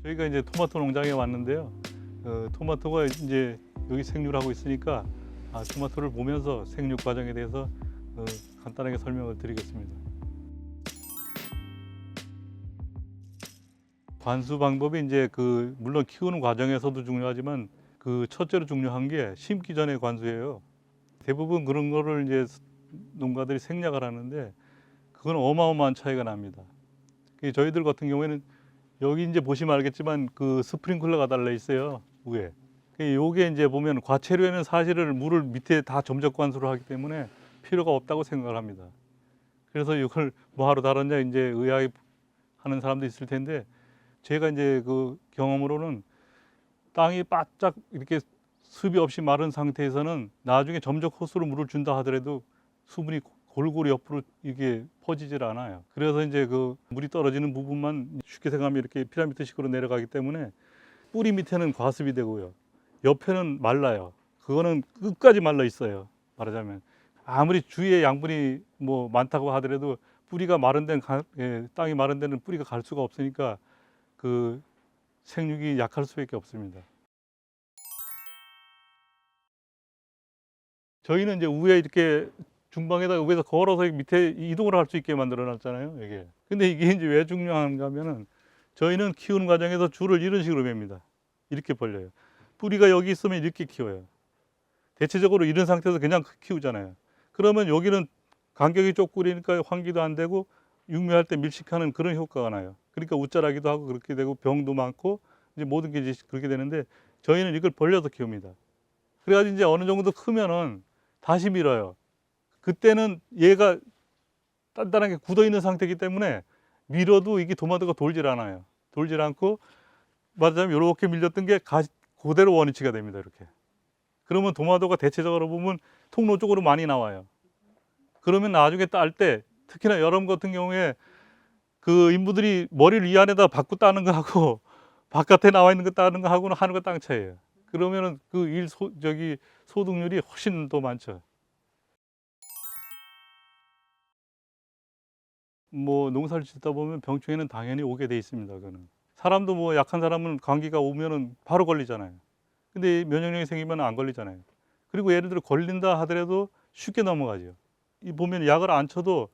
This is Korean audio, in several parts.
저희가 이제 토마토 농장에 왔는데요. 토마토가 이제 여기 생육을 하고 있으니까 토마토를 보면서 생육 과정에 대해서 간단하게 설명을 드리겠습니다. 관수 방법이 이제 물론 키우는 과정에서도 중요하지만 첫째로 중요한 게 심기 전의 관수예요. 대부분 그런 거를 이제 농가들이 생략을 하는데 그건 어마어마한 차이가 납니다. 저희들 같은 경우에는 여기 이제 보시면 알겠지만 스프링클러가 달려 있어요, 위에. 요게 이제 보면 과채류에는 사실은 물을 밑에 다 점적 관수를 하기 때문에 필요가 없다고 생각을 합니다. 그래서 이걸 뭐하러 달았냐 이제 의아해 하는 사람도 있을 텐데, 제가 이제 경험으로는 땅이 바짝 이렇게 습이 없이 마른 상태에서는 나중에 점적 호스로 물을 준다 하더라도 수분이 골고루 옆으로 이게 퍼지질 않아요. 그래서 이제 물이 떨어지는 부분만 쉽게 생각하면 이렇게 피라미드식으로 내려가기 때문에 뿌리 밑에는 과습이 되고요. 옆에는 말라요. 그거는 끝까지 말라 있어요. 말하자면 아무리 주위에 양분이 뭐 많다고 하더라도 뿌리가 마른 데는 땅이 마른 데는 뿌리가 갈 수가 없으니까 생육이 약할 수밖에 없습니다. 저희는 이제 위에 이렇게 중방에다가 위에서 걸어서 밑에 이동을 할 수 있게 만들어 놨잖아요, 이게. 근데 이게 이제 왜 중요한가 하면은 저희는 키우는 과정에서 줄을 이런 식으로 맵니다. 이렇게 벌려요. 뿌리가 여기 있으면 이렇게 키워요. 대체적으로 이런 상태에서 그냥 키우잖아요. 그러면 여기는 간격이 좁구리니까 환기도 안 되고 육묘할 때 밀식하는 그런 효과가 나요. 그러니까 웃자라기도 하고 그렇게 되고 병도 많고 이제 모든 게 이제 그렇게 되는데, 저희는 이걸 벌려서 키웁니다. 그래가지고 이제 어느 정도 크면은 다시 밀어요. 그때는 얘가 단단하게 굳어 있는 상태이기 때문에 밀어도 이게 토마토가 돌질 않아요. 돌질 않고 말하자면 이렇게 밀렸던 게 그대로 원위치가 됩니다. 이렇게. 그러면 토마토가 대체적으로 보면 통로 쪽으로 많이 나와요. 그러면 나중에 딸 때, 특히나 여름 같은 경우에 인부들이 머리를 이 안에다 받고 따는 거 하고 바깥에 나와 있는 거 따는 거 하고는 하는 거 땅 차이예요. 그러면은 소득률이 훨씬 더 많죠. 뭐 농사를 짓다 보면 병충해는 당연히 오게 돼 있습니다. 그거는 사람도 뭐 약한 사람은 감기가 오면은 바로 걸리잖아요. 근데 면역력이 생기면 안 걸리잖아요. 그리고 예를 들어 걸린다 하더라도 쉽게 넘어가죠. 이 보면 약을 안 쳐도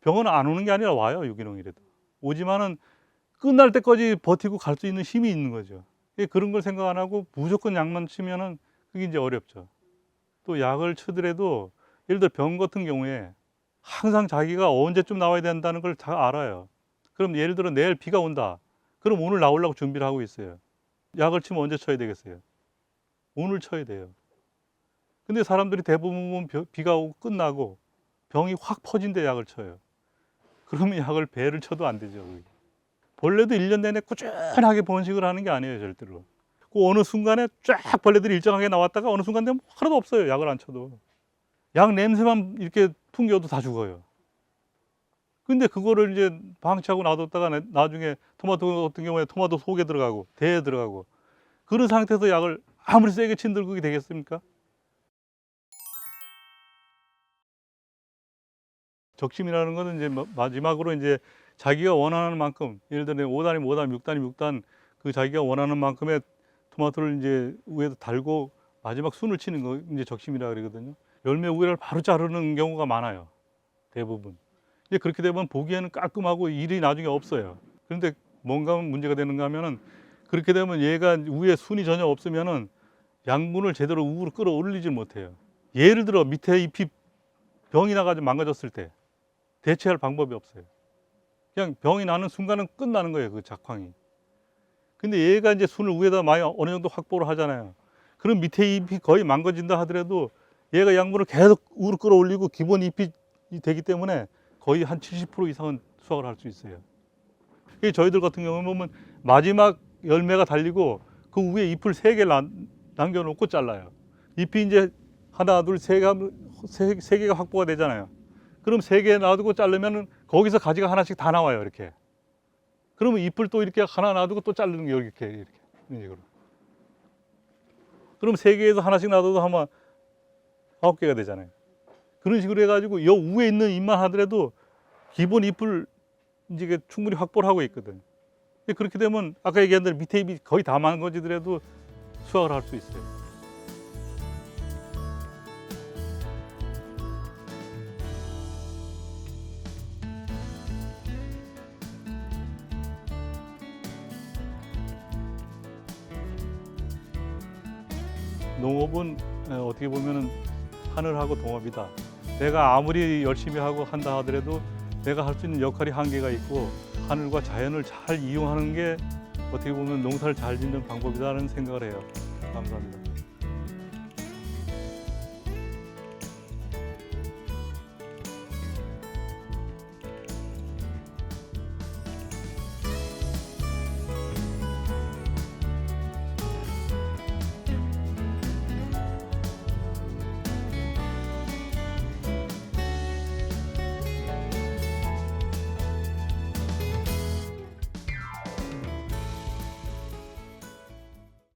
병은 안 오는 게 아니라 와요. 유기농이라도 오지만은 끝날 때까지 버티고 갈 수 있는 힘이 있는 거죠. 그런 걸 생각 안 하고 무조건 약만 치면은 그게 이제 어렵죠. 또 약을 치더라도 예를 들어 병 같은 경우에 항상 자기가 언제쯤 나와야 된다는 걸 다 알아요. 그럼 예를 들어 내일 비가 온다. 그럼 오늘 나오려고 준비를 하고 있어요. 약을 치면 언제 쳐야 되겠어요? 오늘 쳐야 돼요. 근데 사람들이 대부분 비가 오고 끝나고 병이 확 퍼진데 약을 쳐요. 그러면 약을 배를 쳐도 안 되죠. 벌레도 1년 내내 꾸준하게 번식을 하는 게 아니에요, 절대로. 어느 순간에 쫙 벌레들이 일정하게 나왔다가 어느 순간 되면 하나도 없어요, 약을 안 쳐도. 약 냄새만 이렇게 풍겨도 다 죽어요. 근데 그거를 이제 방치하고 놔뒀다가 나중에 토마토 같은 경우에 토마토 속에 들어가고 대에 들어가고 그런 상태에서 약을 아무리 세게 친들 그게 되겠습니까? 적심이라는 거는 이제 마지막으로 이제 자기가 원하는 만큼, 예를 들어 5단이면 5단, 6단이면 6단 자기가 원하는 만큼의 토마토를 이제 위에다 달고 마지막 순을 치는 거 이제 적심이라 그러거든요. 열매 우회를 바로 자르는 경우가 많아요. 대부분. 이제 그렇게 되면 보기에는 깔끔하고 일이 나중에 없어요. 그런데 뭔가 문제가 되는가 하면은 그렇게 되면 얘가 위에 순이 전혀 없으면은 양분을 제대로 우로 끌어올리지 못해요. 예를 들어 밑에 잎이 병이 나가지고 망가졌을 때 대체할 방법이 없어요. 그냥 병이 나는 순간은 끝나는 거예요, 그 작황이. 근데 얘가 이제 순을 위에다 많이 어느 정도 확보를 하잖아요. 그럼 밑에 잎이 거의 망가진다 하더라도 얘가 양분을 계속 우로 끌어올리고 기본 잎이 되기 때문에 거의 한 70% 이상은 수확을 할 수 있어요. 저희들 같은 경우는 보면 마지막 열매가 달리고 그 위에 잎을 3개 남겨놓고 잘라요. 잎이 이제 하나, 둘, 세 개가 확보가 되잖아요. 그럼 3개 놔두고 자르면 거기서 가지가 하나씩 다 나와요, 이렇게. 그러면 잎을 또 이렇게 하나 놔두고 또 자르는 게 이렇게 이런 식으로. 그럼 3개에서 하나씩 놔둬도 아마 9개가 되잖아요. 그런 식으로 해가지고 여 위에 있는 잎만 하더라도 기본 잎을 이제 충분히 확보를 하고 있거든. 근데 그렇게 되면 아까 얘기한 대로 밑에 잎이 거의 다 망가지더라도 수확을 할 수 있어요. 농업은 어떻게 보면은 하늘하고 동업이다. 내가 아무리 열심히 하고 한다 하더라도 내가 할 수 있는 역할이 한계가 있고 하늘과 자연을 잘 이용하는 게 어떻게 보면 농사를 잘 짓는 방법이라는 생각을 해요. 감사합니다.